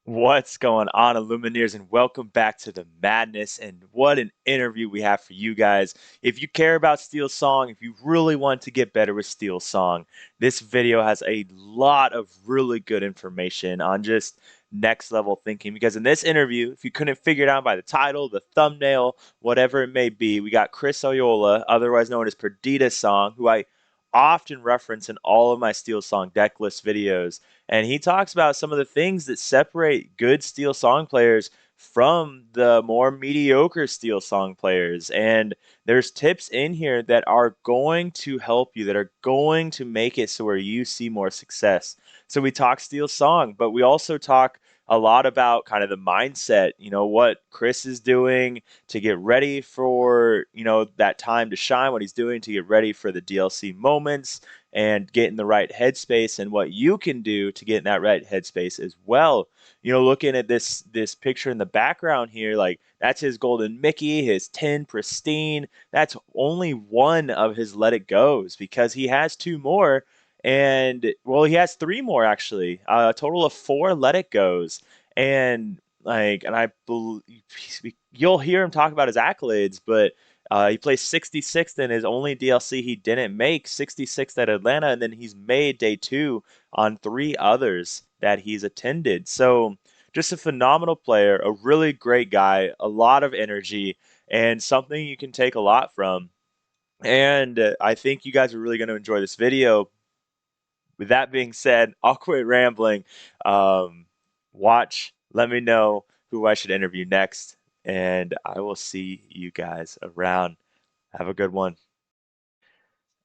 What's going on, Illumineers, and welcome back to the madness. And what an interview we have for you guys. If you care about SteelSong, if you really want to get better with SteelSong, this video has a lot of really good information on just next level thinking. Because in this interview, if you couldn't figure it out by the title, the thumbnail, whatever it may be, we got Chris Oyola, otherwise known as PerdittaSong, who I often reference in all of my SteelSong decklist videos, and he talks about some of the things that separate good SteelSong players from the more mediocre SteelSong players. And there's tips in here that are going to help you, that are going to make it so where you see more success. So we talk SteelSong, but we also talk a lot about kind of the mindset, what Chris is doing to get ready for, that time to shine, what he's doing to get ready for the DLC moments, and get in the right headspace, and what you can do to get in that right headspace as well. Looking at this picture in the background here, like that's his golden Mickey, his 10 pristine. That's only one of his let it goes, because he has two more. And well, he has three more actually, a total of four let it goes. And I believe you'll hear him talk about his accolades, but he placed 66th in his only DLC he didn't make, 66th at Atlanta, and then he's made day two on three others that he's attended. So just a phenomenal player, a really great guy, a lot of energy, and something you can take a lot from. And I think you guys are really going to enjoy this video. With that being said, I'll quit rambling. Um, Watch, let me know who I should interview next, and I will see you guys around. Have a good one.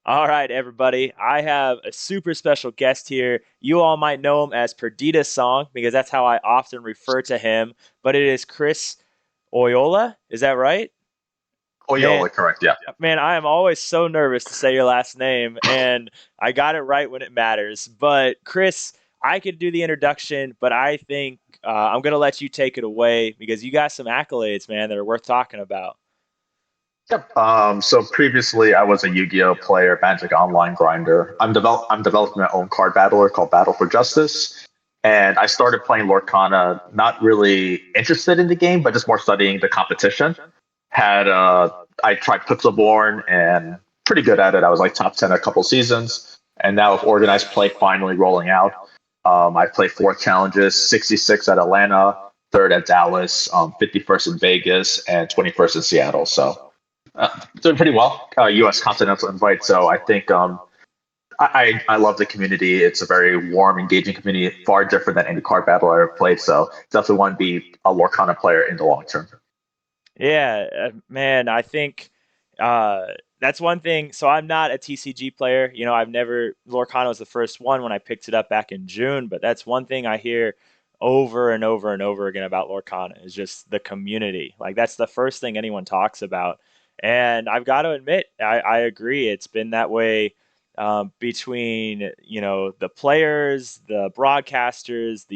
All right, everybody. I have a super special guest here. You all might know him as PerdittaSong because that's how I often refer to him. But it is Chris Oyola. Is that right? Man, Oyola, correct? Yeah. man, I am always so nervous to say your last name, and I got it right when it matters. But Chris, I could do the introduction, but I think I'm gonna let you take it away because you got some accolades, man, that are worth talking about. Yep. So previously, I was a Yu-Gi-Oh player, Magic Online grinder. I'm developing my own card battler called Battle for Justice, and I started playing Lorcana. Not really interested in the game, but just more studying the competition. Had I tried Pixelborn and pretty good at it. I was like top 10 a couple seasons, and now with organized play finally rolling out, I played four challenges: 66 at Atlanta, third at Dallas, 51st in Vegas, and 21st in Seattle. So doing pretty well. U.S. Continental invite. So I think I love the community. It's a very warm, engaging community, far different than any card battle I ever played. So definitely want to be a Lorcana player in the long term. Yeah, man, I think uh, that's one thing. So I'm not a TCG player. I've never, Lorcana was the first one when I picked it up back in June, but that's one thing I hear over and over and over again about Lorcana is just the community. Like that's the first thing anyone talks about. And I've got to admit, I agree. It's been that way between, the players, the broadcasters,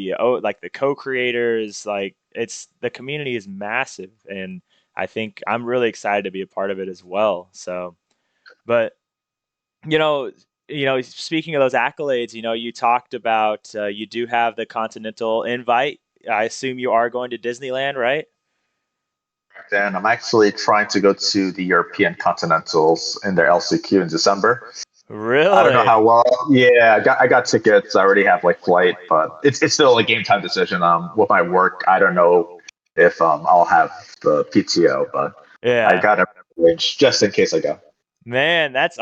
like the co-creators, like it's the community is massive, and I think I'm really excited to be a part of it as well. So, but you know, speaking of those accolades, you talked about you do have the Continental invite. I assume you are going to Disneyland, right? And I'm actually trying to go to the European Continentals in their LCQ in December. I don't know Really? how well. Yeah, I got tickets. I already have like flight, but it's still a game time decision. With my work, I don't know if I'll have the PTO, but I Yeah. got it arranged just in case I go. Man, that's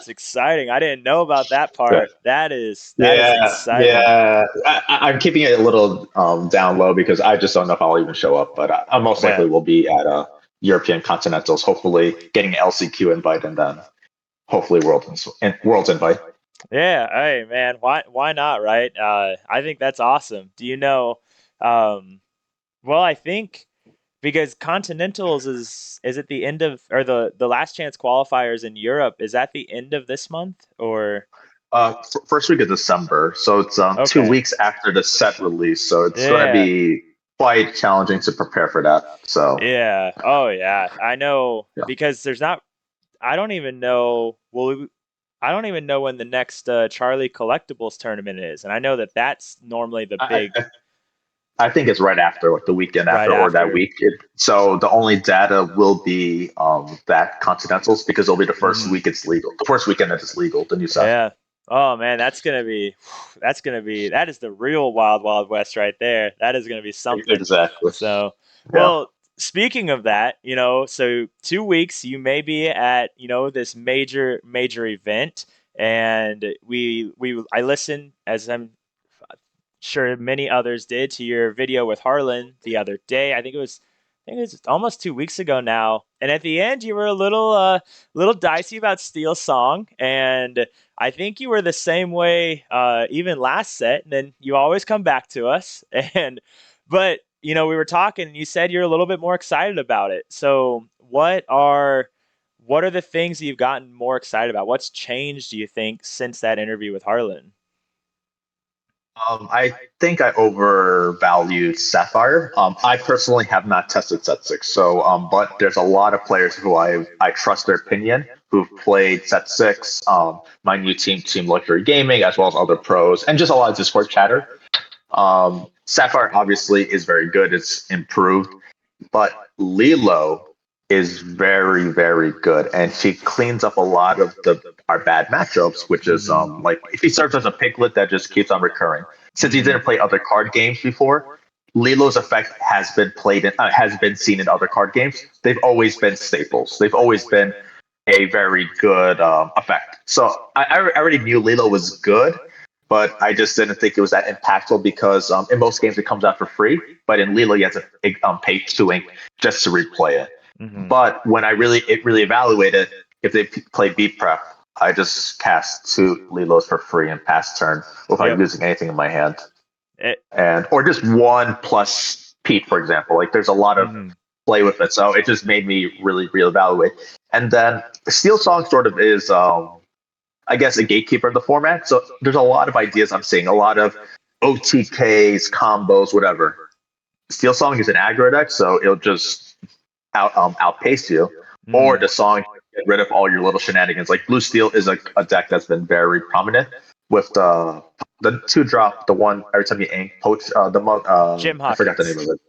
exciting. I didn't know about that Yeah, part. That is yeah, exciting. yeah. I'm keeping it a little down low because I just don't know if I'll even show up. But I most Yeah. likely will be at European Continentals. Hopefully, getting an LCQ invite and then hopefully World's invite. Yeah, hey man, why not, right? I think that's awesome. Do you know well, I think because Continentals is at the end of, or the last chance qualifiers in Europe is at the end of this month, or First week of December, so it's 2 okay. weeks after the set release. So it's going to Yeah. be quite challenging to prepare for that. So Yeah. Oh yeah. I know yeah, because there's not I don't even know I don't even know when the next Charlie Collectibles tournament is. And I know that that's normally the I, big I I think it's right after, like the weekend Right after or that after. week. So the only data will be that Continentals because it'll be the first Hmm. week it's legal. The first weekend that it's legal, the new set. Yeah. Oh man, that is the real wild wild west right there. That is gonna be something. Exactly. So, Yeah. well, speaking of that, so 2 weeks you may be at this major event, and I listened, as I'm sure many others did, to your video with Harlan the other day. I think it was almost 2 weeks ago now. And at the end, you were a little dicey about Steel Song, and I think you were the same way even last set. And then you always come back to us, and but we were talking, and you said you're a little bit more excited about it. So what are the things that you've gotten more excited about? What's changed, do you think, since that interview with Harlan? I think I overvalued Sapphire. I personally have not tested Set Six, so but there's a lot of players who I trust their opinion who've played Set Six. My new team, Team Luxury Gaming, as well as other pros, and just a lot of Discord chatter. Sapphire obviously is very good. It's improved, but Lilo is very, very good, and she cleans up a lot of the our bad matchups, which is Mm-hmm. like if he serves as a piglet that just keeps on recurring. Since he Mm-hmm. didn't play other card games before, Lilo's effect has been seen in other card games. They've always been staples. They've always been a very good effect. So I already knew Lilo was good, but I just didn't think it was that impactful because in most games it comes out for free, but in Lilo you have to pay 2 ink just to replay it. Mm-hmm. But when I really evaluated if they play beat prep, I just cast 2 Lilos for free and pass turn without Yep. using anything in my hand, It, and or just one plus Pete, for example. Like there's a lot of mm-hmm. play with it, so it just made me really reevaluate. And then Steel Song sort of is I guess, a gatekeeper of the format. So there's a lot of ideas I'm seeing, a lot of OTKs, combos, whatever. Steel Song is an aggro deck, so it'll just outpace you. Or Mm-hmm. the song get rid of all your little shenanigans. Like Blue Steel is a deck that's been very prominent with the 2 drop, the one every time you ink poach Jim I forgot the name Hawkins. of it.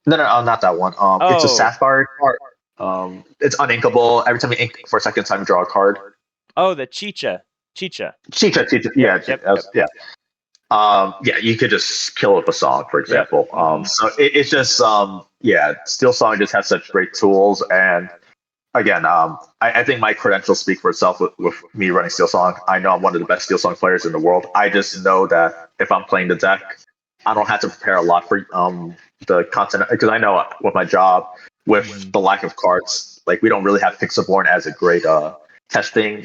No, not that one. It's a Oh, sapphire card. It's uninkable. Every time you ink for a second time, you draw a card. the Chicha. Chicha. Cheetah, Yep, yeah, yep, yep. yeah. Yeah, you could just kill with a song, for Yep. example. Mm-hmm. So it's just, yeah, Steel Song just has such great tools. And again, I think my credentials speak for itself with me running Steel Song. I know I'm one of the best Steel Song players in the world. I just know that if I'm playing the deck, I don't have to prepare a lot for the content because I know with my job, with Mm-hmm. the lack of cards, like we don't really have Pixelborn as a great testing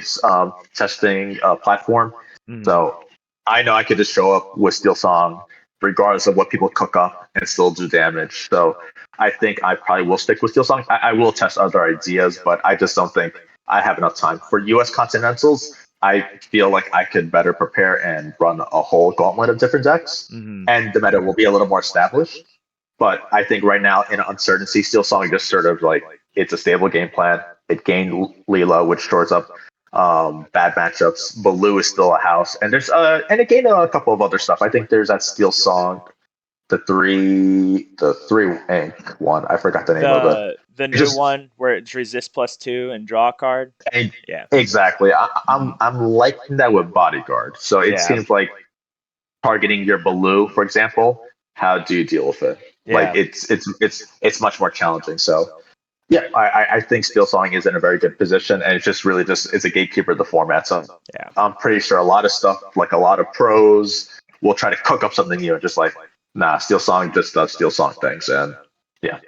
platform. Mm-hmm. So I know I could just show up with Steel Song regardless of what people cook up and still do damage. So I think I probably will stick with Steel Song. I will test other ideas, but I just don't think I have enough time. For US Continentals, I feel like I could better prepare and run a whole gauntlet of different decks, Mm-hmm. and the meta will be a little more established. But I think right now in uncertainty, Steel Song just sort of like it's a stable game plan. It gained Leela, which stores up bad matchups. Baloo is still a house, and there's and it gained a couple of other stuff. I think there's that Steel Song, the three ink one. I forgot the name of it. The It new just one where it's resist +2 and draw a card. and Yeah. exactly. Mm-hmm. I'm liking that with Bodyguard. So it Yeah. seems like targeting your Baloo, for example. How do you deal with it? Like Yeah. it's much more challenging. So yeah, I think Steel Song is in a very good position, and it's just really just it's a gatekeeper of the format. So Yeah. I'm pretty sure a lot of stuff, like a lot of pros, will try to cook up something new. Just like nah, Steel Song just does Steel Song things, and yeah,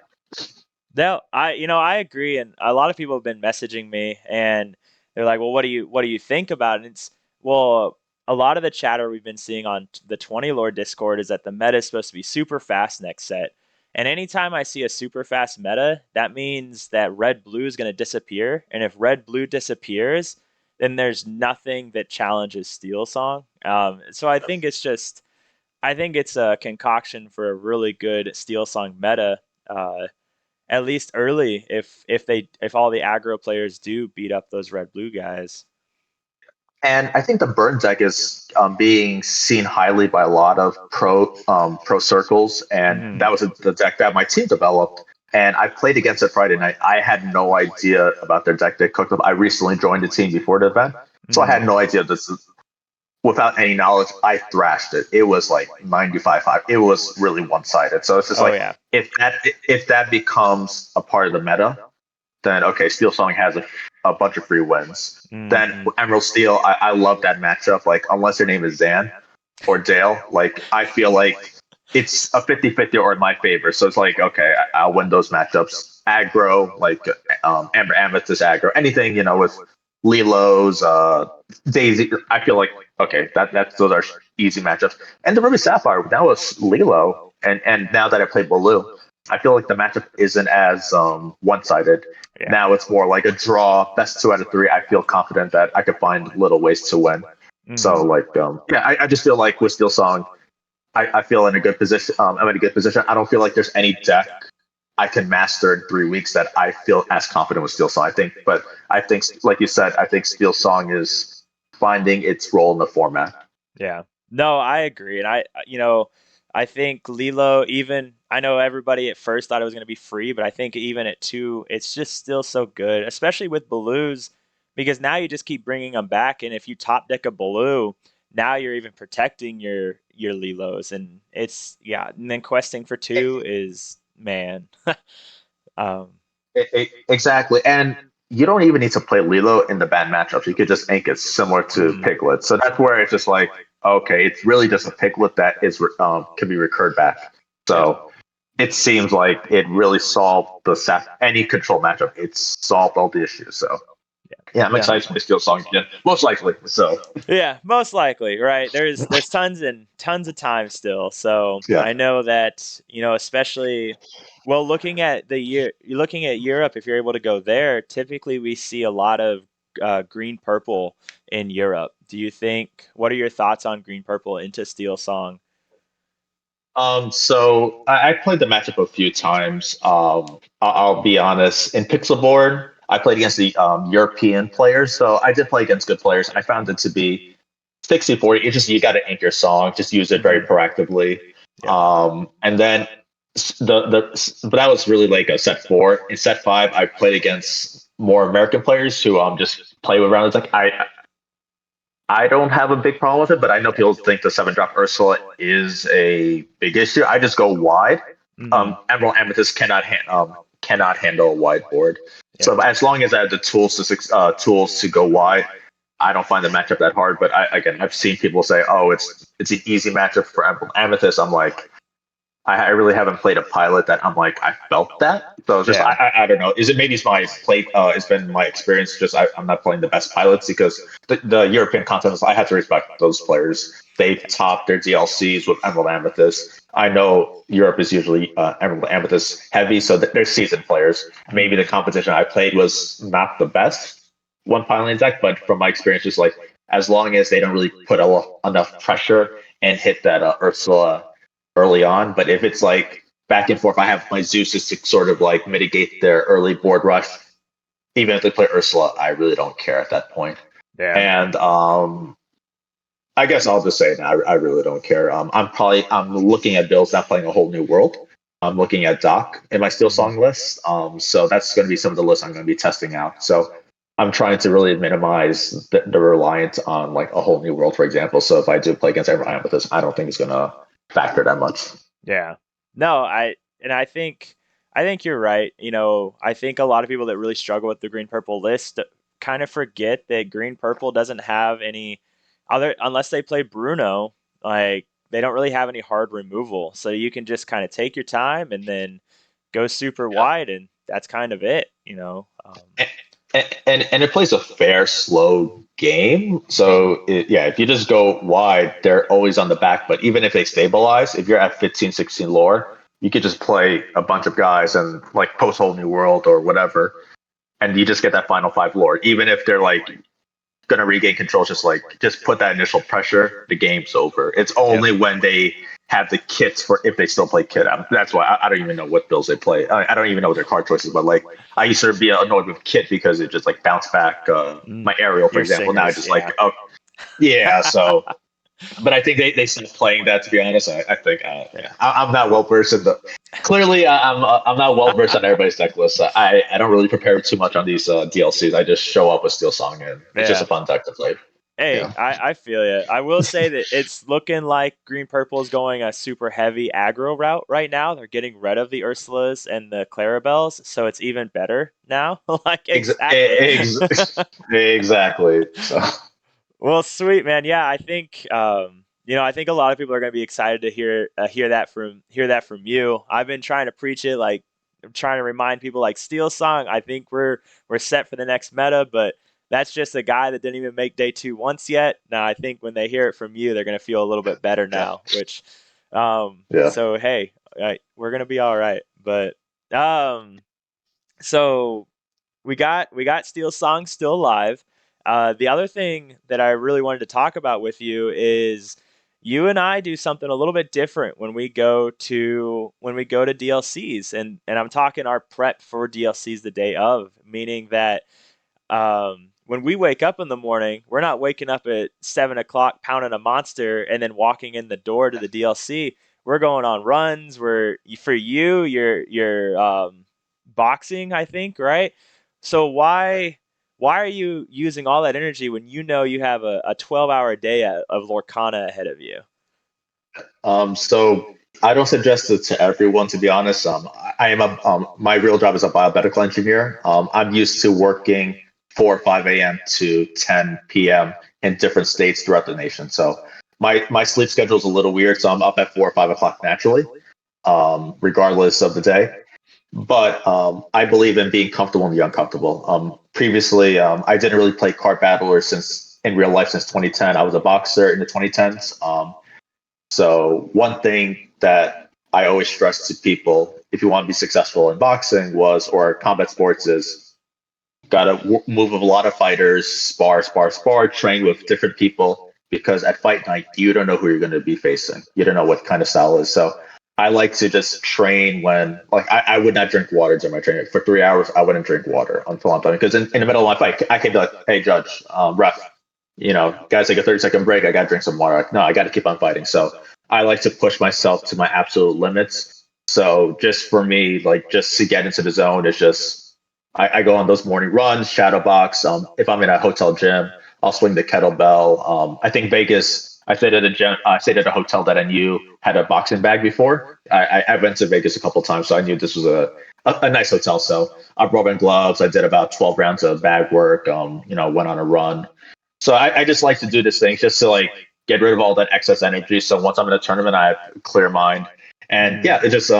No, I agree, and a lot of people have been messaging me, and they're like, "Well, what do you think about it?" And it's well, a lot of the chatter we've been seeing on the 20 lore Discord is that the meta is supposed to be super fast next set, and anytime I see a super fast meta, that means that red blue is going to disappear, and if red blue disappears, then there's nothing that challenges Steel Song. So I think it's a concoction for a really good Steel Song meta. At least early, if all the aggro players do beat up those red blue guys. And I think the burn deck is being seen highly by a lot of pro circles, and Hmm. that was the deck that my team developed. And I played against it Friday night. I had no idea about their deck they cooked up. I recently joined the team before the event, so I Hmm. had no idea this is without any knowledge. I thrashed it. It was like 95-5. It was really one sided. So it's just Oh like yeah. if that becomes a part of the meta, then okay, Steel Song has a bunch of free wins. Then Hmm. Emerald Steel, I love that matchup. Like, unless your name is Zan or Dale, like, I feel like it's a 50-50 or in my favor. So it's like, okay, I'll win those matchups. Aggro, like Amber Amethyst aggro, anything, with Lilo's, Daisy. I feel like, okay, those are easy matchups. And the Ruby Sapphire, that was Lilo. And now that I play Baloo, I feel like the matchup isn't as one sided. Yeah. Now it's more like a draw, best 2 out of 3. I feel confident that I could find little ways to win. So Hmm. like, yeah, I just feel like with Steel Song, I feel in a good position. I'm in a good position. I don't feel like there's any deck I can master in 3 weeks that I feel as confident with Steel Song. I think, like you said, I think Steel Song is finding its role in the format. Yeah. No, I agree. And I think Lilo, even, I know everybody at first thought it was going to be free, but I think even at 2, it's just still so good, especially with Balloos, because now you just keep bringing them back. And if you top deck a Baloo, now you're even protecting your Lilos. And it's, yeah. And then questing for 2 is, man. um, Exactly, and you don't even need to play Lilo in the bad matchups. You could just ink it similar to mhm. Piglet. So that's where it's just like, okay, it's really just a Piglet that is can be recurred back. Yep. So it seems like it really solved any control matchup. It's solved all the issues. So yeah, I'm No. excited to play Steel Song again, most likely. So Yeah, most likely, right? There's tons and tons of time still. So yeah. I know that, especially well, looking at Europe, if you're able to go there, typically we see a lot of green purple in Europe. What are your thoughts on green purple into Steel Song? So I played the matchup a few times. I'll be honest. In Pixelborn, I played against the European players, so I did play against good players. I found it to be 60-40. It's just you got to anchor song, just use it very Hmm. proactively. Yep. And then but that was really like a set 4. In set 5, I played against more American players who just play with rounds. Like I don't have a big problem with it, but I know Yeah. people think the 7-drop Ursula is a big issue. I just go wide. Hmm. Emerald Amethyst cannot handle a wide board. Yep. So as long as I have the tools to go wide, I don't find the matchup that hard. But again, I've seen people say, "Oh, it's an easy matchup for Emerald Amethyst." I'm like, I really haven't played a pilot that I'm like I felt that. So just Yeah. I don't know. Is it maybe it's my play? It's been my experience. Just I'm not playing the best pilots because the European continents. I have to respect those players. They've topped their DLCs with Emerald Amethyst. I know Europe is usually Emerald Amethyst heavy, so they're seasoned players. Maybe the Hmm. competition I played was not the best one piloting deck, but from my experience, just like as long as they don't really put enough pressure and hit that Ursula early on. But if it's like back and forth, I have my Zeus's to sort of like mitigate their early board rush. Even if they play Ursula, I really don't care at that point. Yeah. And I guess I'll just say now, I really don't care. I'm looking at builds, not playing a whole new world. I'm looking at Doc in my Steel Hmm. Song list. So that's going to be some of the lists I'm going to be testing out. So I'm trying to really minimize the reliance on like a whole new world, for example. So if I do play against Emerald Amethyst, I don't think it's going to factor that much. Yeah. No, I think you're right. I think a lot of people that really struggle with the green purple list kind of forget that green purple doesn't have any other unless they play Bruno, like they don't really have any hard removal. So you can just kind of take your time and then go super Yeah. wide and that's kind of it. And it plays a fair, slow game. Mhm. Yeah, if you just go wide, they're always on the back. But even if they stabilize, if you're at 15, 16 lore, you could just play a bunch of guys and like post whole new world or whatever, and you just get that final 5 lore. Even if they're like gonna regain control, just put that initial pressure, the game's over. It's Yep. only when they have the kits for if they still play kit. That's why I don't even know what bills they play. I don't even know their card choices. But like I used to be annoyed with kit because it just like bounced back Mm. my aerial, for Your example. Now I singers, just like yeah. Yeah, so but I think they stopped playing that. To be honest, I think yeah, I'm not well versed in the. Clearly, I'm not well versed on everybody's deck list. I don't really prepare too much on these DLCs. I just show up with SteelSong and it's just Yeah. a fun deck to play. Hey, Yeah, I feel you. I will say that it's looking like Green Purple is going a super heavy aggro route right now. They're getting rid of the Ursulas and the Clarabelles, so it's even better now. Like exactly. exactly. So Well, sweet man. Yeah, I think I think a lot of people are going to be excited to hear that from you. I've been trying to preach it, like I'm trying to remind people like Steel Song. I think we're set for the next meta, but that's just a guy that didn't even make day two once yet. Now I think when they hear it from you, they're going to feel a little bit better yeah, now. Which, yeah. so hey, we're going to be all right. But um, so we got Steel Song still alive. The other thing that I really wanted to talk about with you is you and I do something a little bit different when we go to DLCs, and I'm talking our prep for DLCs the day of, meaning that when we wake up in the morning, we're not waking up at 7 o'clock pounding a monster and then walking in the door to the DLC. We're going on runs. We're for you, you're boxing, I think, right? So why are you using all that energy when you know you have a 12-hour day of Lorcana ahead of you? So I don't suggest it to everyone, to be honest. I am my real job is a biomedical engineer. I'm used to working 4 or 5 a.m. to 10 p.m. in different states throughout the nation. So my sleep schedule is a little weird. So I'm up at 4 or 5 o'clock naturally, regardless of the day. But I believe in being comfortable in the uncomfortable. Previously, I didn't really play card battler since in real life since 2010. I was a boxer in the 2010s. So one thing that I always stress to people, if you want to be successful in boxing or combat sports, is gotta move with a lot of fighters, spar, train with different people, because at fight night you don't know who you're going to be facing. You don't know what kind of style is. So I like to just train when, like, I would not drink water during my training for 3 hours. I wouldn't drink water until I'm done, because in the middle of my fight, I can be like, "Hey, judge, ref, guys, take a 30-second break. I got to drink some water." Like, no, I got to keep on fighting. So I like to push myself to my absolute limits. So just for me, like, just to get into the zone is just, I go on those morning runs, shadow box. If I'm in a hotel gym, I'll swing the kettlebell. I think Vegas, I stayed at a gym, I stayed at a hotel that I knew had a boxing bag before. I went to Vegas a couple of times, so I knew this was a nice hotel. So I brought in gloves. I did about 12 rounds of bag work. Went on a run. So I just like to do this thing just to, like, get rid of all that excess energy. So once I'm in a tournament, I have a clear mind. And Mm-hmm. yeah, it's just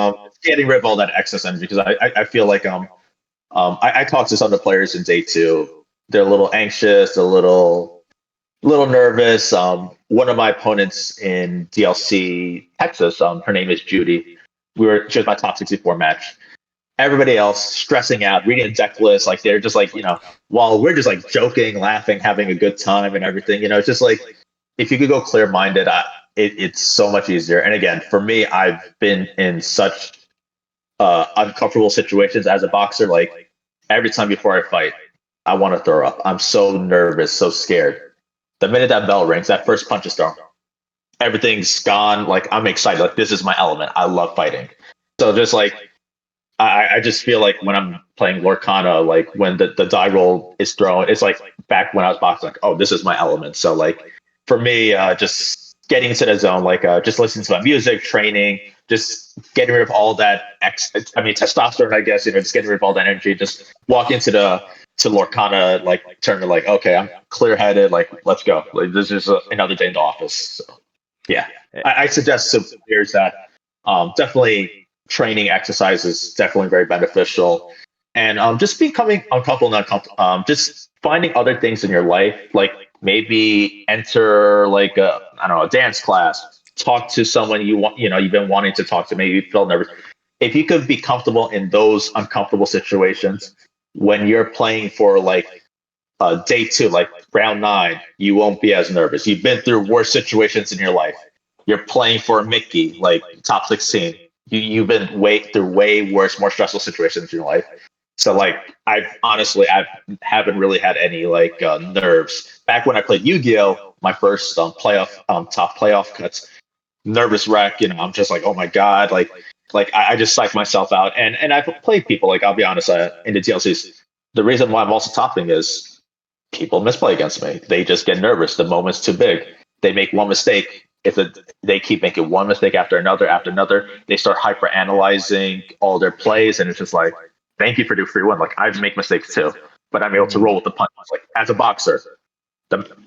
getting rid of all that excess energy, because I feel like I talked to some of the players in day two. They're a little anxious, a little nervous. One of my opponents in DLC Texas, her name is Judy. She was my top 64 match. Everybody else stressing out, reading a deck list, like they're just like, while we're just like joking, laughing, having a good time and everything. It's just like, if you could go clear minded, it's so much easier. And again, for me, I've been in such uncomfortable situations as a boxer. Like, every time before I fight, I want to throw up. I'm so nervous, so scared. The minute that bell rings, that first punch is thrown, everything's gone. Like, I'm excited. Like, this is my element. I love fighting. So just like, I just feel like when I'm playing Lorcana, like when the die roll is thrown, it's like back when I was boxing, like, oh, this is my element. So like for me, just getting into the zone, like just listening to my music, training, just getting rid of all that testosterone, I guess, just getting rid of all that energy, just walk into the to Lorcana, like tournament, like, okay, I'm clear headed, like, let's go. Like, this is another day in the office. So yeah, I suggest to players that definitely training exercise is definitely very beneficial. And just becoming uncomfortable, not comfortable, just finding other things in your life, like maybe enter like I don't know, a dance class, talk to someone you've been wanting to talk to, maybe you feel nervous. If you could be comfortable in those uncomfortable situations when you're playing for like day two, like round nine, you won't be as nervous. You've been through worse situations in your life. You're playing for a Mickey, like top 16. You've been through way worse, more stressful situations in your life. So like, I haven't really had any like nerves. Back when I played Yu-Gi-Oh, my first playoff top playoff cuts, nervous wreck. I'm just like, oh my god, I just psych myself out. And I've played people, like, I'll be honest, in the DLCs. The reason why I'm also topping is people misplay against me. They just get nervous. The moment's too big. They make one mistake. They keep making one mistake after another, they start hyper analyzing all their plays, and it's just like, thank you for the free win. Like, I make mistakes too, but I'm able to roll with the punches. Like, as a boxer,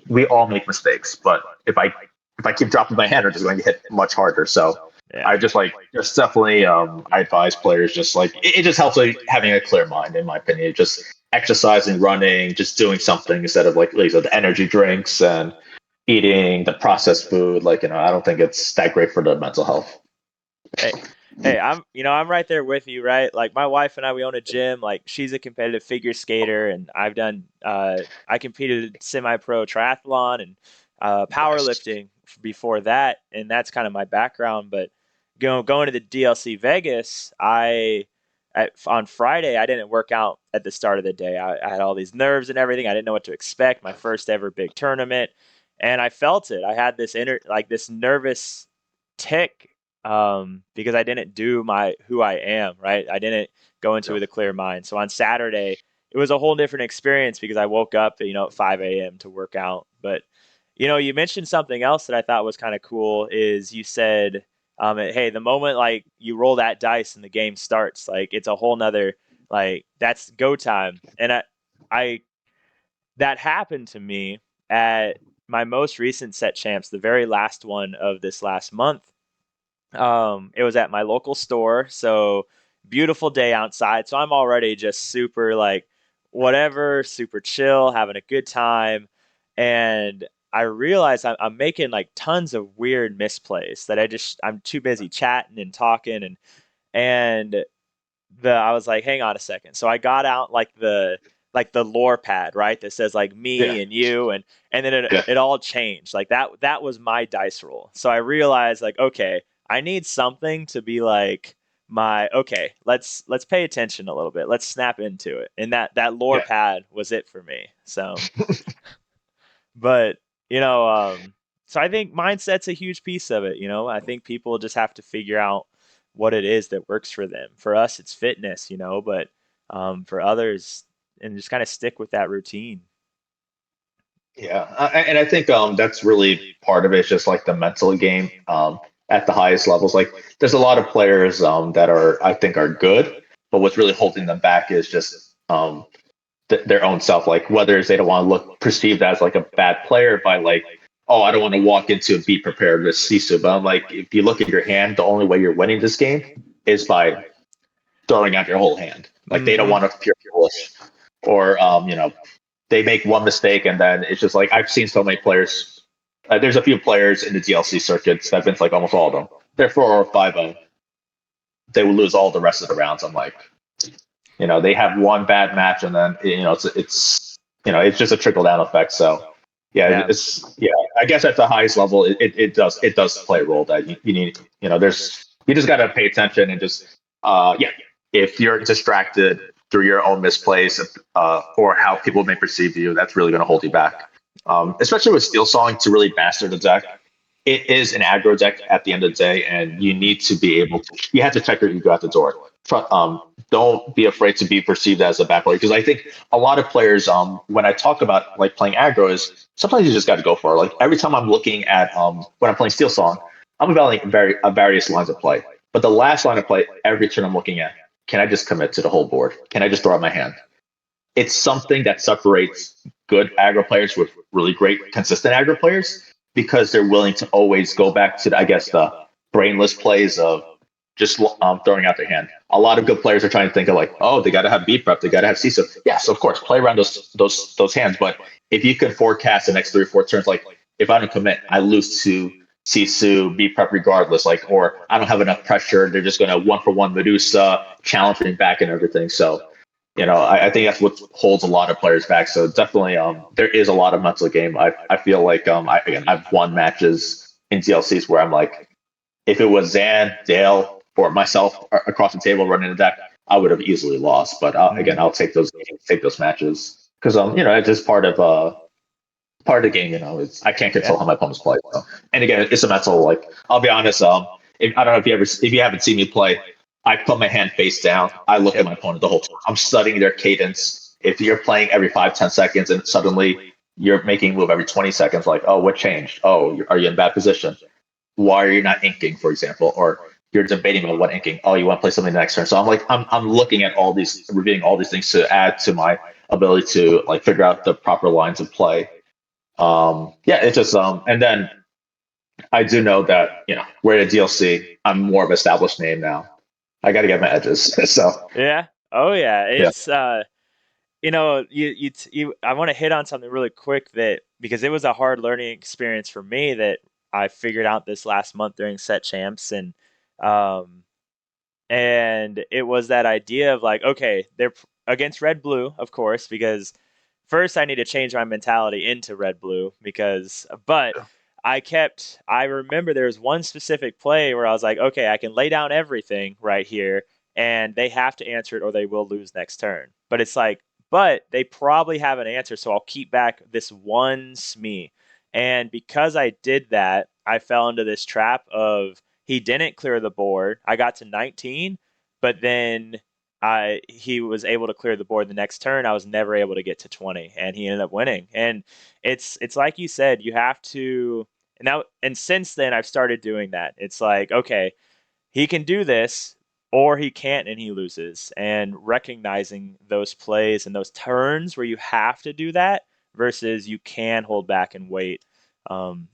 we all make mistakes, but if I keep dropping my hand, I'm just going to hit much harder. So Yeah. I just definitely, I advise players just like, it just helps like having a clear mind, in my opinion. Just exercising, running, just doing something instead of like the energy drinks and eating the processed food. Like, I don't think it's that great for the mental health. Hey, I'm right there with you, right? Like my wife and I, we own a gym. Like she's a competitive figure skater, and I competed semi-pro triathlon and Nice. powerlifting before that, and that's kind of my background. But going to the DLC Vegas, on Friday I didn't work out at the start of the day. I had all these nerves and everything. I didn't know what to expect. My first ever big tournament, and I felt it. I had this nervous tick because I didn't do my who I am, right? I didn't go into it Yeah. with a clear mind. So on Saturday, it was a whole different experience because I woke up, at 5 a.m. to work out. But you mentioned something else that I thought was kind of cool. Is you said, hey, the moment like you roll that dice and the game starts, like it's a whole nother like that's go time. And I that happened to me at my most recent set champs, the very last one of this last month. It was at my local store, so beautiful day outside. So I'm already just super like whatever, super chill, having a good time. And I realized I'm making like tons of weird misplays that I'm too busy chatting and talking and I was like, hang on a second. So I got out like the lore pad, right? That says like Yeah. me and you and then it, Yeah. it all changed. Like that was my dice roll. So I realized like, okay, I need something to be like my okay, let's pay attention a little bit. Let's snap into it. And that lore Yeah. pad was it for me. So but you know, so I think mindset's a huge piece of it. I think people just have to figure out what it is that works for them. For us, it's fitness, but for others, and just kind of stick with that routine. Yeah, and I think that's really part of it. It's just like the mental game at the highest levels. Like, there's a lot of players that I think are good, but what's really holding them back is just their own self. Like, whether it's they don't want to look perceived as like a bad player by like, oh, I don't want to walk into and be prepared with Sisu. But I'm like, if you look at your hand, the only way you're winning this game is by throwing out your whole hand. Like, they don't Mm-hmm. want to appear foolish, or they make one mistake and then it's just like, I've seen so many players. There's a few players in the DLC circuits that have been like almost all of them. They're 4 or 5-0. They will lose all the rest of the rounds. I'm like, they have one bad match and then it's just a trickle down effect. So yeah, Yeah. I guess at the highest level, it does play a role that you need. You just got to pay attention and just yeah. If you're distracted through your own misplays or how people may perceive you, that's really going to hold you back. Especially with SteelSong, to really master the deck, it is an aggro deck at the end of the day, and you need to be able to. You have to check your ego at the door. Don't be afraid to be perceived as a bad player, because I think a lot of players, when I talk about like playing aggro, is sometimes you just got to go for it. Like, every time I'm looking at when I'm playing SteelSong, I'm evaluating various lines of play. But the last line of play, every turn I'm looking at, can I just commit to the whole board? Can I just throw out my hand? It's something that separates good aggro players with really great consistent aggro players, because they're willing to always go back to, I guess, the brainless plays of just throwing out their hand. A lot of good players are trying to think of like, oh, they got to have B prep, they got to have CISO. Yes, of course, play around those hands. But if you can forecast the next 3 or 4 turns, like, if I don't commit, I lose to Sisu, B prep regardless, like, or I don't have enough pressure, they're just going to 1-for-1 Medusa, challenge me back and everything. So I think that's what holds a lot of players back. So definitely, there is a lot of mental game. I feel like I've won matches in DLCs where I'm like, if it was Zan, Dale, or myself across the table running the deck, I would have easily lost. But again, Mm. I'll take those matches because it's just part of the game. It's, I can't Yeah. control how my opponents play. So. And again, it's a mental. Like, I'll be honest. I don't know if you haven't seen me play. I put my hand face down. I look at Yep. my opponent the whole time. I'm studying their cadence. If you're playing every 5-10 seconds and suddenly you're making a move every 20 seconds, like, oh, what changed? Oh, are you in bad position? Why are you not inking, for example? Or you're debating about what inking. Oh, you want to play something next turn. So I'm looking at all these, reviewing all these things to add to my ability to like figure out the proper lines of play. Yeah, it's just and then I do know that we're at a DLC. I'm more of an established name now. I got to get my edges. So Yeah. Oh yeah. yeah, It's I want to hit on something really quick that because it was a hard learning experience for me that I figured out this last month during set champs um and it was that idea of like, okay, they're against red blue, of course, because first I need to change my mentality into red blue but I remember there was one specific play where I was like, okay, I can lay down everything right here and they have to answer it or they will lose next turn. But it's like, but they probably have an answer, so I'll keep back this one SME. And because I did that, I fell into this trap of he didn't clear the board. I got to 19, but then he was able to clear the board the next turn. I was never able to get to 20, and he ended up winning. And it's like you said, you have to and since then I've started doing that. It's like, okay, he can do this or he can't and he loses. And recognizing those plays and those turns where you have to do that versus you can hold back and wait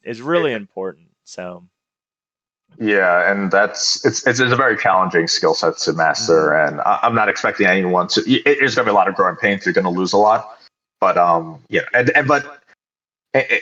is really important. So, yeah, and it's a very challenging skill set to master, mhm. and I'm not expecting anyone to. There's going to be a lot of growing pains. You're going to lose a lot, but yeah, and but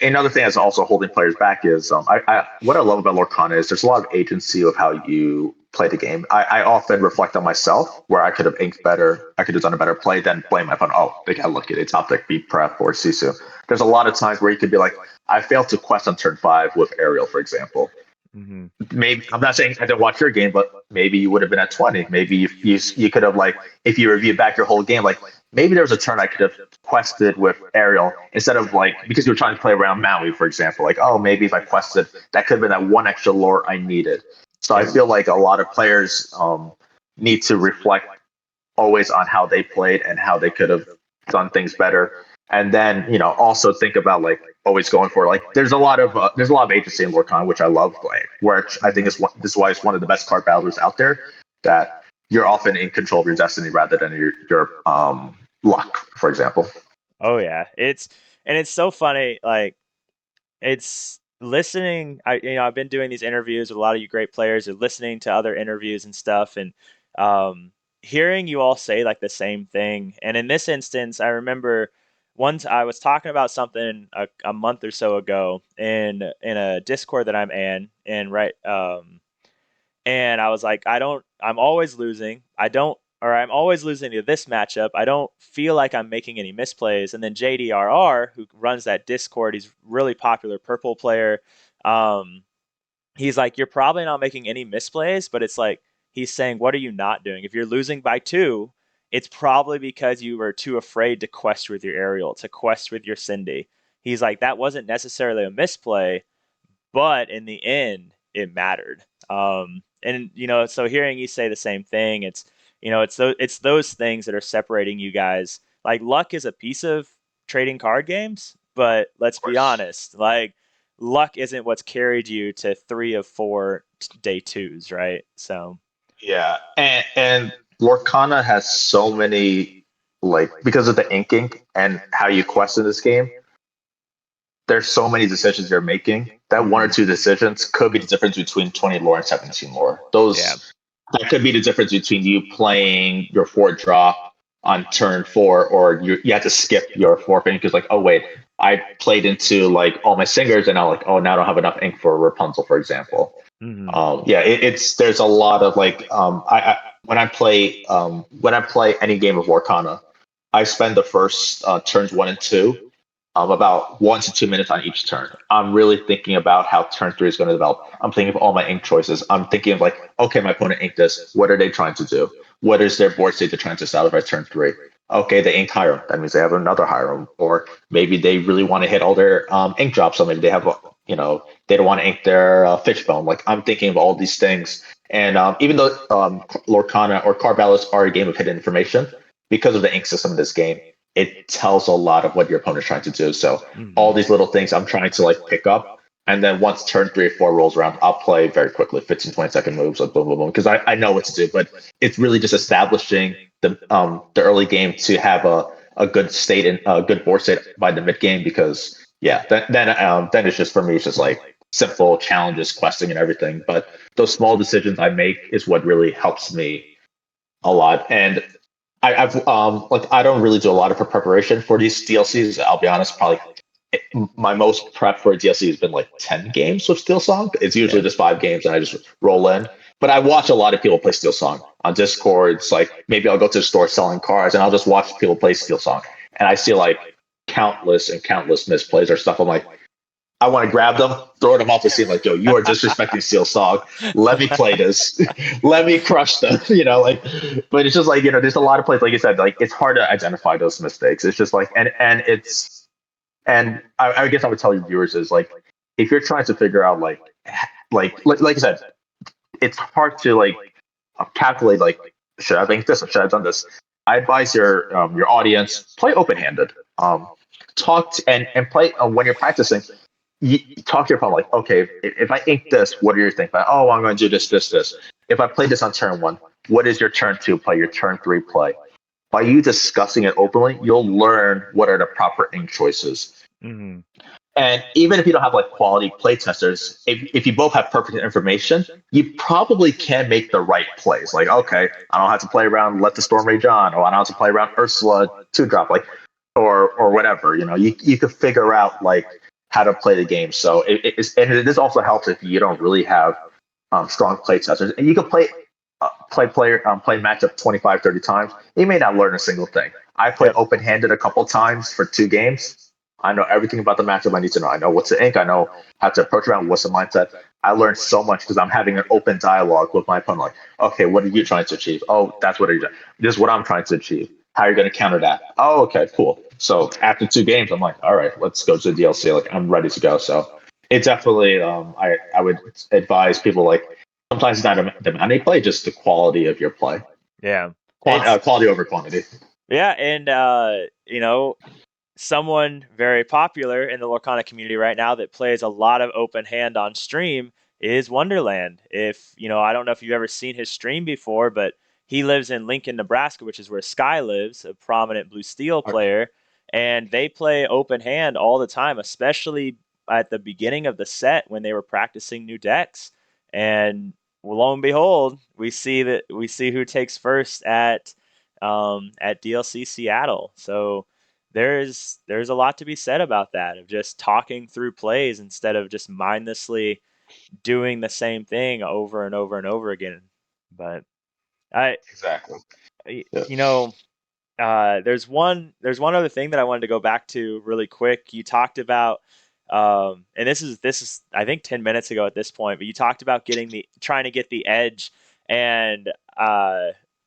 another thing that's also holding players back is what I love about Lorcana is there's a lot of agency of how you play the game. I often reflect on myself where I could have inked better, I could have done a better play, then blame my opponent. Oh, they got lucky. They top deck beat prep or Sisu. There's a lot of times where you could be like, I failed to quest on turn 5 with Ariel, for example. Mhm. Maybe I'm not saying I didn't watch your game, but maybe you would have been at 20. Maybe you could have like if you review back your whole game, like maybe there was a turn I could have quested with Ariel instead of like because you were trying to play around Maui, for example. Like oh maybe if I quested that could have been that one extra lore I needed. So I Yep. feel like a lot of players need to reflect always on how they played and how they could have done things better. And then also think about like always going for like there's a lot of agency in Lorcana which I love playing, which I think Mhm. is this is why it's one of the best card battlers out there. That you're often in control of your destiny rather than your luck, for example. Oh yeah. It's so funny like it's listening. I've been doing these interviews with a lot of you great players and listening to other interviews and stuff and um hearing you all say like the same thing. And in this instance, I remember once I was talking about something a month or so ago in a Discord that I'm in and and I was like, I'm always losing. I'm always losing to this matchup. I don't feel like I'm making any misplays. And then JDRR, who runs that Discord, he's really popular purple player. Um, he's like, you're probably not making any misplays, but it's like, he's saying, what are you not doing? If you're losing by 2, it's probably because you were too afraid to quest with your Ariel, to quest with your Cindy. He's like, that wasn't necessarily a misplay, but in the end, it mattered. And so hearing you say the same thing, it's those things that are separating you guys. Like luck is a piece of trading card games, but let's Of be course. honest, like luck isn't what's carried you to 3 of 4 day twos, right? So, Yeah, and Lorcana has so many like because of the inking and how you quest in this game. There's so many decisions you're making. That one or mhm, two decisions could be the difference between 20 lore and 17 lore. yeah, That could be the difference between you playing your 4 drop on turn 4 or you have to skip your 4 thing because like, oh wait, I played into like all my singers and I'm like, oh now I don't have enough ink for Rapunzel, for example. mhm, Yeah, it's there's a lot of like I when I play any game of Lorcana, I spend the first turns 1 and 2 about 1 to 2 minutes on each turn. I'm really thinking about how turn 3 is going to develop. I'm thinking of all my ink choices. I'm thinking of like, okay, my opponent inked this. What are they trying to do? What is their board state they're trying to establish by turn 3? Okay, they inked Hiram. That means they have another Hiram. Or maybe they really want to hit all their ink drops. So maybe they have, they don't want to ink their fishbone. Like, I'm thinking of all these things. And even though Lorcana or Card Battle are a game of hidden information, because of the ink system in this game, it tells a lot of what your opponent's trying to do. So all these little things I'm trying to like pick up. And then once turn 3 or 4 rolls around, I'll play very quickly, 15, 20-second moves, like boom, boom, boom, because I know what to do. But it's really just establishing the early game to have a good state and a good board state by the mid game. Because then it's just, for me, it's just like simple challenges, questing, and everything. But those small decisions I make is what really helps me a lot. And I've like, I don't really do a lot of preparation for these DLCs. I'll be honest, probably my most prep for a DLC has been like 10 games with SteelSong. It's usually just 5 games and I just roll in. But I watch a lot of people play SteelSong on Discord. It's like, maybe I'll go to the store selling cards and I'll just watch people play SteelSong. And I see like countless and countless misplays or stuff. I'm like, I want to grab them, throw them off the scene, like, yo, you are disrespecting SteelSong. Let me play this. Let me crush them. Like, but it's just like, there's a lot of plays, like you said, like, it's hard to identify those mistakes. It's just like, and I guess I would tell your viewers is like, if you're trying to figure out like I said, it's hard to like calculate like, should I think this or should I have done this? I advise your audience, play open handed. Talk to, and play when you're practicing. You talk to your opponent like, okay, if I ink this, what are your things? Oh, I'm going to do this. If I play this on turn 1, what is your turn 2 play? Your turn 3 play? By you discussing it openly, you'll learn what are the proper ink choices. Mm-hmm. And even if you don't have like quality play testers, if you both have perfect information, you probably can make the right plays. Like, okay, I don't have to play around Let the Storm Rage On, or I don't have to play around Ursula 2-drop, like, or whatever. You could figure out like how to play the game. So it is also helps if you don't really have strong play testers, and you can play matchup 25, 30 times. You may not learn a single thing. I played open-handed a couple times for 2 games. I know everything about the matchup I need to know. I know what's the ink. I know how to approach around. What's the mindset. I learned so much because I'm having an open dialogue with my opponent. Like, okay, what are you trying to achieve? Oh, that's what you're doing. This is what I'm trying to achieve. How are you going to counter that? Oh, okay, cool. So after 2 games, I'm like, all right, let's go to the DLC. Like, I'm ready to go. So it definitely, I would advise people, like, sometimes it's not the amount they play, just the quality of your play. Yeah. Quality over quantity. Yeah, and someone very popular in the Lorcana community right now that plays a lot of open hand on stream is Wonderland. If I don't know if you've ever seen his stream before, but he lives in Lincoln, Nebraska, which is where Sky lives, a prominent Blue Steel player, and they play open hand all the time, especially at the beginning of the set when they were practicing new decks. And lo and behold, we see who takes first at DLC Seattle. So there's a lot to be said about that, of just talking through plays instead of just mindlessly doing the same thing over and over and over again. But Exactly. there's one other thing that I wanted to go back to really quick. You talked about and this is I think 10 minutes ago at this point, but you talked about trying to get the edge, and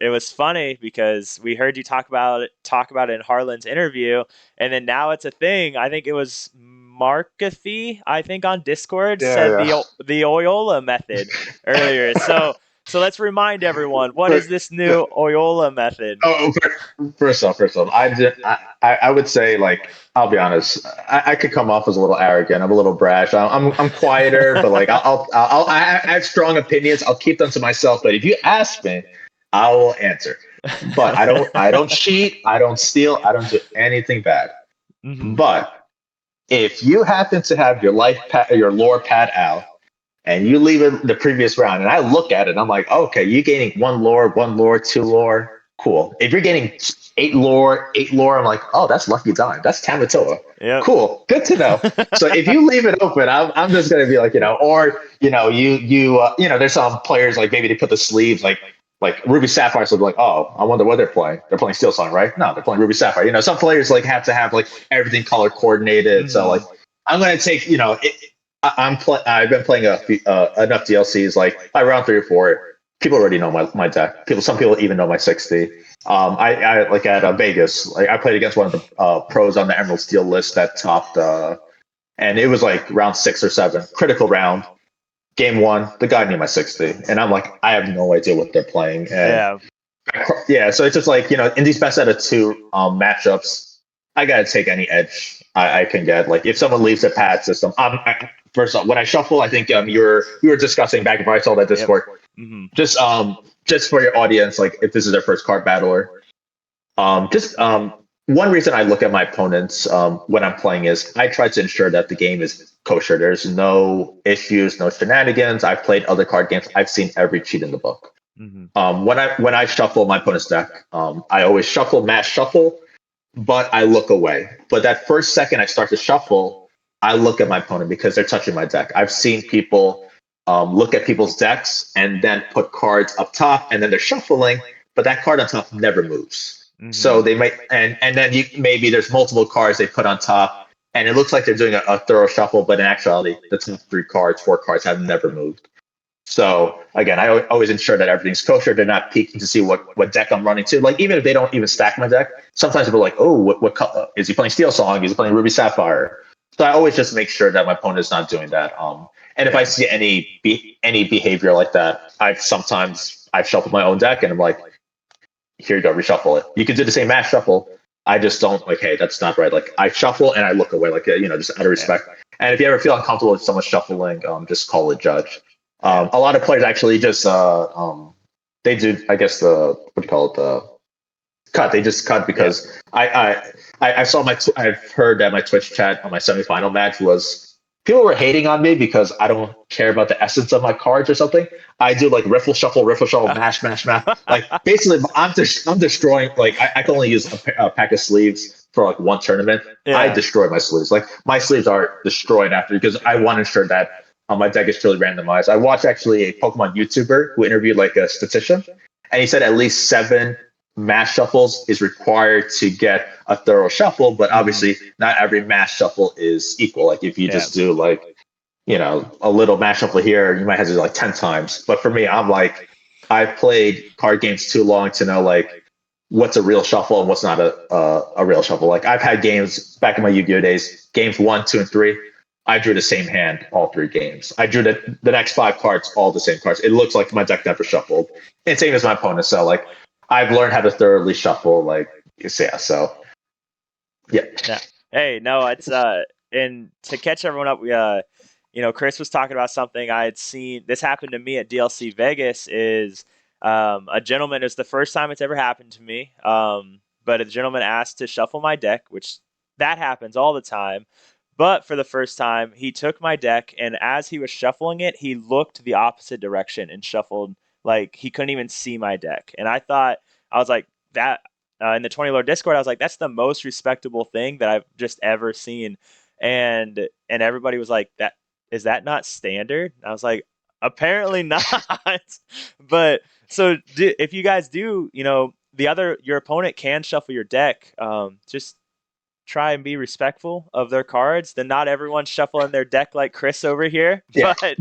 it was funny because we heard you talk about it in Harlan's interview, and then now it's a thing. I think it was Markathy, I think, on Discord said the Oyola method earlier. So let's remind everyone, what is this new Oyola method? Oh, first off, I would say, like, I'll be honest, I could come off as a little arrogant. I'm a little brash. I'm quieter, but like I have strong opinions. I'll keep them to myself. But if you ask me, I will answer. But I don't cheat. I don't steal. I don't do anything bad. Mm-hmm. But if you happen to have your lore pad out, and you leave it the previous round, and I look at it, and I'm like, okay, you're gaining 1 lore, 2 lore, cool. If you're getting 8 lore, I'm like, oh, that's Lucky Dime, that's Tamatoa. Yep. Cool, good to know. So if you leave it open, I'm just gonna be like, or there's some players, like, maybe they put the sleeves like Ruby Sapphire, so they're like, oh, I wonder what they're playing. They're playing SteelSong, right? No, they're playing Ruby Sapphire. Some players like have to have like everything color coordinated. Mm-hmm. So like, I'm gonna take I've been playing enough DLCs. Like by round 3 or 4, people already know my deck. Some people even know my 60. I like at Vegas. Like I played against one of the pros on the Emerald Steel list that topped, and it was like round 6 or 7, critical round, game one. The guy knew my 60, and I'm like, I have no idea what they're playing, and Yeah. yeah, so it's just like in these best out of two matchups, I gotta take any edge I can get. Like if someone leaves a pad system, first off, when I shuffle, I think you were discussing back if I saw that Yep. Discord. Hmm. Just for your audience, like if this is their first card battler, just one reason I look at my opponents when I'm playing is I try to ensure that the game is kosher. There's no issues, no shenanigans. I've played other card games. I've seen every cheat in the book. Hmm. When I shuffle my opponent's deck, I always shuffle, mass shuffle, but I look away. But that first second I start to shuffle, I look at my opponent because they're touching my deck. I've seen people look at people's decks and then put cards up top, and then they're shuffling, but that card on top never moves. Hmm. So they might, and then maybe there's multiple cards they put on top, and it looks like they're doing a thorough shuffle, but in actuality, the top 3 cards, 4 cards have never moved. So again, I always ensure that everything's kosher. They're not peeking to see what deck I'm running to. Like even if they don't even stack my deck, sometimes people are like, oh, what color is he playing? SteelSong? Is he playing Ruby Sapphire? So I always just make sure that my opponent is not doing that. And if I Yeah. see any behavior like that, I've shuffled my own deck and I'm like, here you go, reshuffle it. You can do the same mass shuffle. I just don't like, hey, that's not right. Like I shuffle and I look away, like just out of Yeah. respect. And if you ever feel uncomfortable with someone shuffling, just call a judge. Yeah. A lot of players actually just they do, I guess the what do you call it, the cut. They just cut Yeah. because I saw I've heard that my Twitch chat on my semifinal match was people were hating on me because I don't care about the essence of my cards or something. I do like riffle shuffle, mash, mash, mash. Like basically, I'm destroying. Like I can only use a pack of sleeves for like one tournament. I Yeah. destroy my sleeves. Like my sleeves are destroyed after because I want to ensure that my deck is truly randomized. I watched actually a Pokemon YouTuber who interviewed like a statistician, and he said at least 7 mass shuffles is required to get a thorough shuffle, but Hmm. obviously not every mass shuffle is equal. Like if you Yeah. just do like, a little mass shuffle here, you might have to do like 10 times. But for me, I'm like, I've played card games too long to know like what's a real shuffle and what's not a real shuffle. Like I've had games back in my Yu-Gi-Oh days, games 1, 2, and 3. I drew the same hand all 3 games. I drew the next 5 cards, all the same cards. It looks like my deck never shuffled. And same as my opponent. So like I've learned how to thoroughly shuffle. Like yeah. So yeah. Yeah. Hey, no, it's and to catch everyone up, we Chris was talking about something I had seen. This happened to me at DLC Vegas. Is a gentleman? It's the first time it's ever happened to me. But a gentleman asked to shuffle my deck, which that happens all the time. But for the first time, he took my deck, and as he was shuffling it, he looked the opposite direction and shuffled like he couldn't even see my deck. And I was like, that in the 20 Lord Discord, I was like, that's the most respectable thing that I've just ever seen. And everybody was like, that is that not standard? I was like, apparently not. But so if you guys do, your opponent can shuffle your deck. Just try and be respectful of their cards. Then not everyone's shuffling their deck like Chris over here. Yeah. But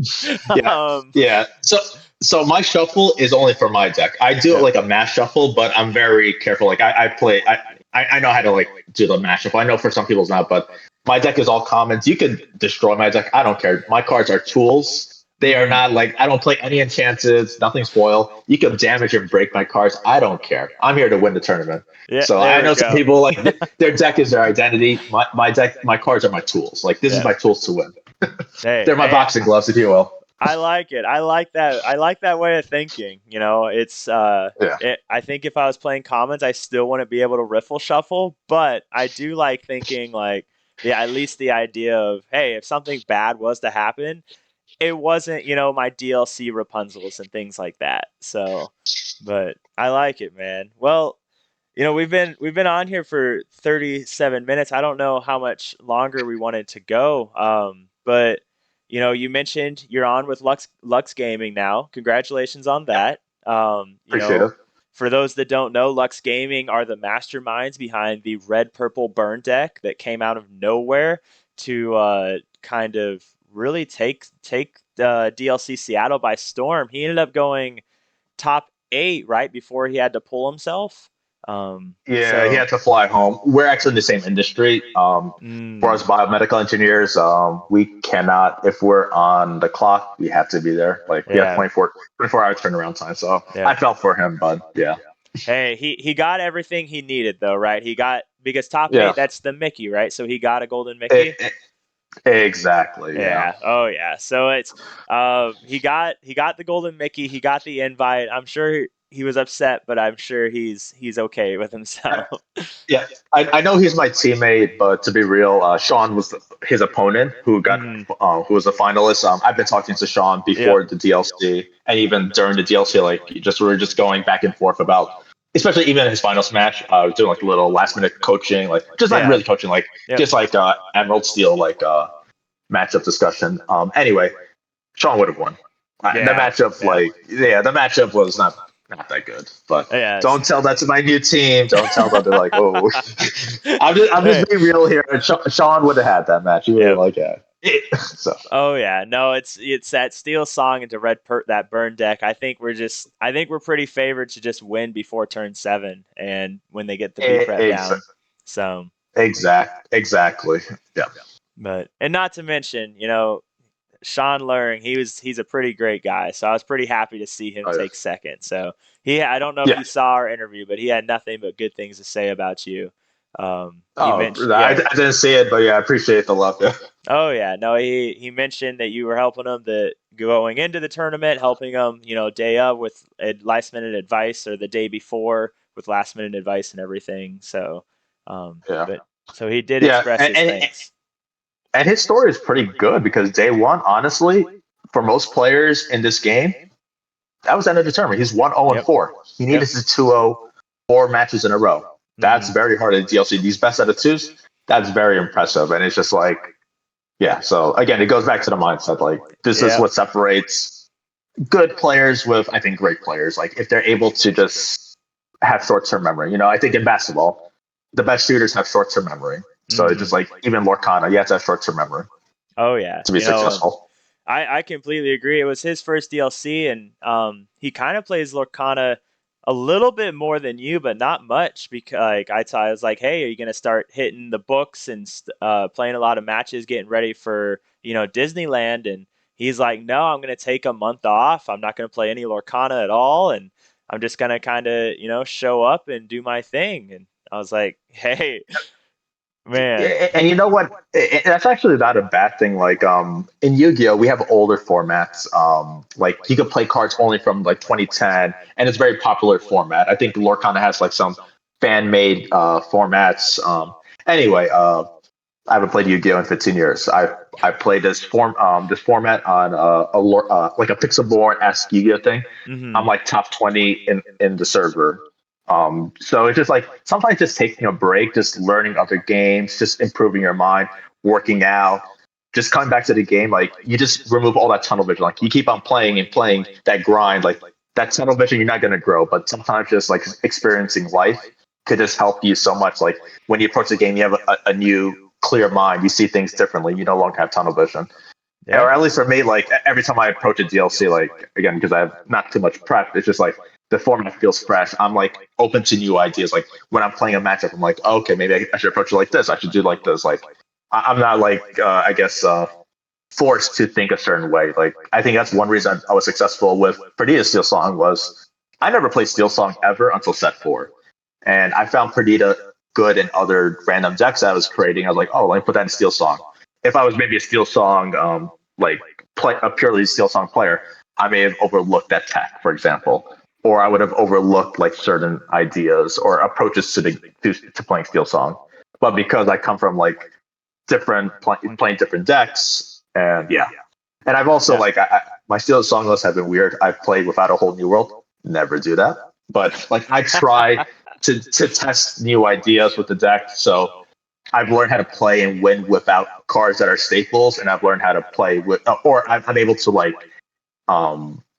Yeah. um, Yeah. So my shuffle is only for my deck. I do it yeah, like a mass shuffle, but I'm very careful. Like I know how to like do the mass shuffle. I know for some people it's not, but my deck is all commons. You can destroy my deck. I don't care. My cards are tools. They are mm-hmm, not like I don't play any enchanteds, nothing spoil. You can damage and break my cards. I don't care. I'm here to win the tournament. yeah, So there I we know some go. people like their deck is their identity. My deck, my cards are my tools. Like this is Yeah. my tools to win. Hey, They're my hey, boxing gloves, if you will. I like it. I like that. I like that way of thinking. It's Yeah. I think if I was playing commons, I still wouldn't be able to riffle shuffle, but I do like thinking like at least the idea of, hey, if something bad was to happen, it wasn't, my DLC Rapunzels and things like that. So, but I like it, man. Well, we've been on here for 37 minutes. I don't know how much longer we wanted to go. But you mentioned you're on with Lux Gaming now. Congratulations on Yep. that. Appreciate it. For those that don't know, Lux Gaming are the masterminds behind the red purple burn deck that came out of nowhere to kind of really take DLC Seattle by storm. He ended up going top 8 right before he had to pull himself. Yeah, he So had to fly home. We're actually in the same industry. For us mm, biomedical engineers, we cannot, if we're on the clock, we have to be there. Like we have yeah, 24 hour turnaround time. So yeah. I felt for him, but yeah. Hey, he got everything he needed though, right? He got because top Yeah. 8 that's the Mickey, right? So he got a golden It, Mickey. it, exactly. Yeah. Yeah. Oh yeah. So it's he got the golden Mickey. He got the invite. I'm sure he was upset, but I'm sure he's okay with himself. Yeah, I know he's my teammate, but to be real, Sean was his opponent hmm who was a finalist. I've been talking to Sean Yep. before the DLC and even during the DLC. Like, we were just going back and forth about, especially even in his finals match, doing like a little last minute coaching, like just not Yeah. really coaching, like Yep. just like Emerald Steel, like matchup discussion. Anyway, Sean would have won. The Yeah. matchup, Yeah. the matchup was not that good. But Yeah. don't tell that to my new team. Don't tell them. They're like, oh, I'm just Hey. being real here. Sean would have had that match. He would have Yep. like, yeah. So Oh yeah, no, it's that SteelSong into that burn deck. I think we're pretty favored to just win before turn 7 and when they get the B prep ex- down. So, exactly. Yeah. but and not to mention, Sean Luring, he's a pretty great guy. So I was pretty happy to see him Oh, yeah. take second. So I don't know if Yeah. you saw our interview, but he had nothing but good things to say about you. He Oh, mentioned, I yeah. didn't see it, but yeah, I appreciate the love. Yeah. Oh yeah, no, he mentioned that you were helping him going into the tournament, helping him, day of with last minute advice or the day before with last minute advice and everything. So, Yeah. but so he did Yeah. express his thanks. And his story is pretty good because day one, honestly, for most players in this game, that was the end of the tournament. He's 1-0 and Yep, 4. He yep. needed to 2-0 4 matches in a row. That's hmm very hard in DLC. These best out of twos, that's very impressive. And it's just like, yeah. So again, it goes back to the mindset. Like, this is Yep. what separates good players with, I think, great players. Like, if they're able to just have short term memory. I think in basketball, the best shooters have short term memory. So it's hmm just like, even Lorcana, you have to have short term memory Oh yeah, to be and successful. I completely agree. It was his first DLC, and he kind of plays Lorcana a little bit more than you, but not much. Because like I was like, hey, are you gonna start hitting the books and playing a lot of matches, getting ready for Disneyland? And he's like, no, I'm gonna take a month off. I'm not gonna play any Lorcana at all, and I'm just gonna kind of show up and do my thing. And I was like, hey, man, And you know what? That's actually not a bad thing. Like, in Yu-Gi-Oh, we have older formats. Like, you can play cards only from like 2010, and it's a very popular format. I think Lorcana has like some fan-made formats. Anyway, I haven't played Yu-Gi-Oh in 15 years. I played this format on like a Pixelborn esque Yu-Gi-Oh thing. I'm hmm like top 20 in the server. So it's just like sometimes just taking a break, just learning other games, just improving your mind, working out, just coming back to the game. Like, you just remove all that tunnel vision. Like, you keep on playing and playing that grind. Like, that tunnel vision, you're not going to grow. But sometimes just like experiencing life could just help you so much. Like, when you approach the game, you have a new clear mind. You see things differently. You no longer have tunnel vision. yeah, Or at least for me, like every time I approach a DLC, like again, because I have not too much prep, it's just like the format feels fresh. I'm like open to new ideas. Like, when I'm playing a matchup, I'm like, oh, okay, maybe I should approach it like this. I should do like this. Like, I'm not like I guess forced to think a certain way. Like, I think that's one reason I was successful with Perdita Steel Song was I never played Steel Song ever until set 4, and I found Perdita good in other random decks that I was creating. I was like, oh, let me put that in Steel Song. If I was maybe a Steel Song like a purely Steel Song player, I may have overlooked that tech, for example, or I would have overlooked like certain ideas or approaches to playing Steel Song. But because I come from like playing different decks, and yeah, and I've also yeah. like my Steel Song lists have been weird. I've played without a whole new world, never do that, but like I try to test new ideas with the deck. So I've learned how to play and win without cards that are staples, and I've learned how to play with, or I'm able to like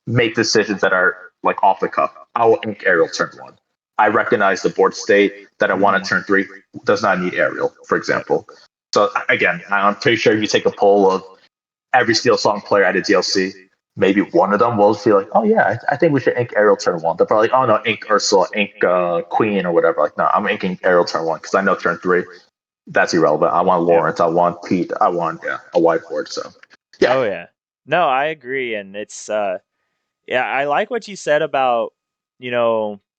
make decisions that are like off the cuff. I will ink Aerial turn 1. I recognize the board state that I want to hmm turn 3 does not need Aerial, for Yep. example. So again, I'm pretty sure if you take a poll of every Steel Song player at a DLC, maybe one of them will feel like, oh yeah, I think we should ink Ariel turn one. They're probably like, oh no, ink Ursula, ink Queen or whatever. Like, no, I'm inking Ariel turn one because I know turn three that's irrelevant. I want Yep. Lawrence, I want Pete, I want a whiteboard. So yeah, Oh yeah. No, I agree, and it's yeah, I like what you said about,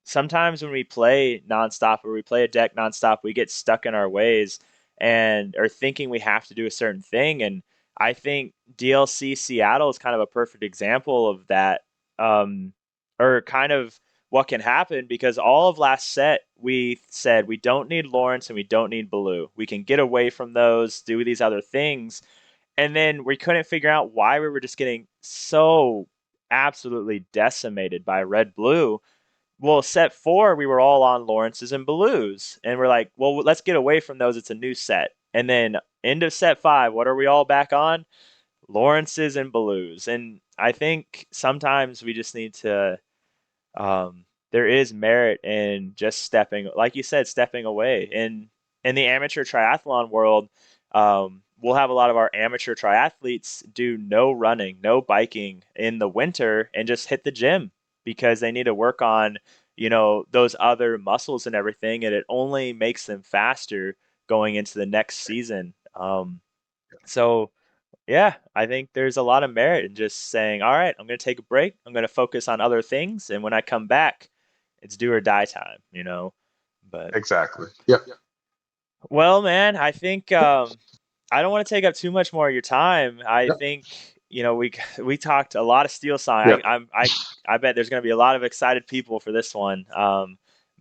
sometimes when we play nonstop or we play a deck nonstop, we get stuck in our ways and are thinking we have to do a certain thing. And I think DLC Seattle is kind of a perfect example of that, um, or kind of what can happen because all of last set we said we don't need Lawrence and we don't need Blue. We can get away from those, do these other things, and then we couldn't figure out why we were just getting so absolutely decimated by red blue. Well, set four, we were all on Lawrence's and Blues. And we're like, well, let's get away from those. It's a new set. And then end of set five, what are we all back on? Lawrence's and Blues. And I think sometimes we just need to, there is merit in just stepping, like you said, stepping away. And in the amateur triathlon world, we'll have a lot of our amateur triathletes do no running, no biking in the winter and just hit the gym because they need to work on, those other muscles and everything. And it only makes them faster going into the next season. So yeah, I think there's a lot of merit in just saying, all right, I'm going to take a break. I'm going to focus on other things. And when I come back, it's do or die time. But, exactly. Yep. well, man, I think I don't want to take up too much more of your time. I Yep. think, we talked a lot of steel song. Yep. I bet there's going to be a lot of excited people for this one.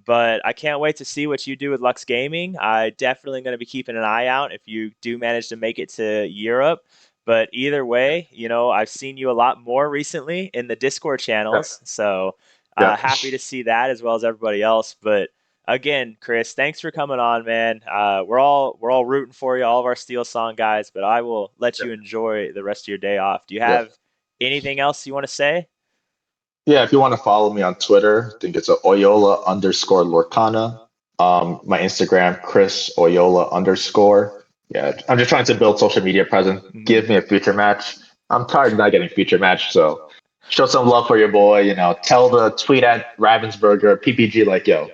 But I can't wait to see what you do with Lux Gaming. I definitely going to be keeping an eye out if you do manage to make it to Europe. But either way, I've seen you a lot more recently in the Discord Yep. channels, so Yep. happy to see that as well as everybody else. But again, Chris, thanks for coming on, man. We're all rooting for you, all of our Steel Song guys. But I will let you Yep. enjoy the rest of your day off. Do you Yep. have anything else you want to say? Yeah, if you want to follow me on Twitter, I think it's a Oyola underscore Lorcana. My Instagram, Chris Oyola underscore. Yeah, I'm just trying to build social media presence. Mhm. Give me a feature match. I'm tired of not getting feature match, so show some love for your boy. Tell the tweet at Ravensburger PPG like, yo,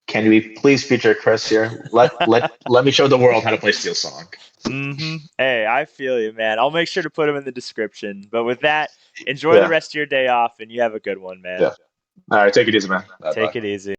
can we please feature Chris here? Let me show the world how to play Steel Song. Hey, I feel you, man. I'll make sure to put them in the description. But with that, enjoy the Yeah, rest of your day off, and you have a good one, man. yeah. All right, take it easy, man. Bye Take bye. it easy.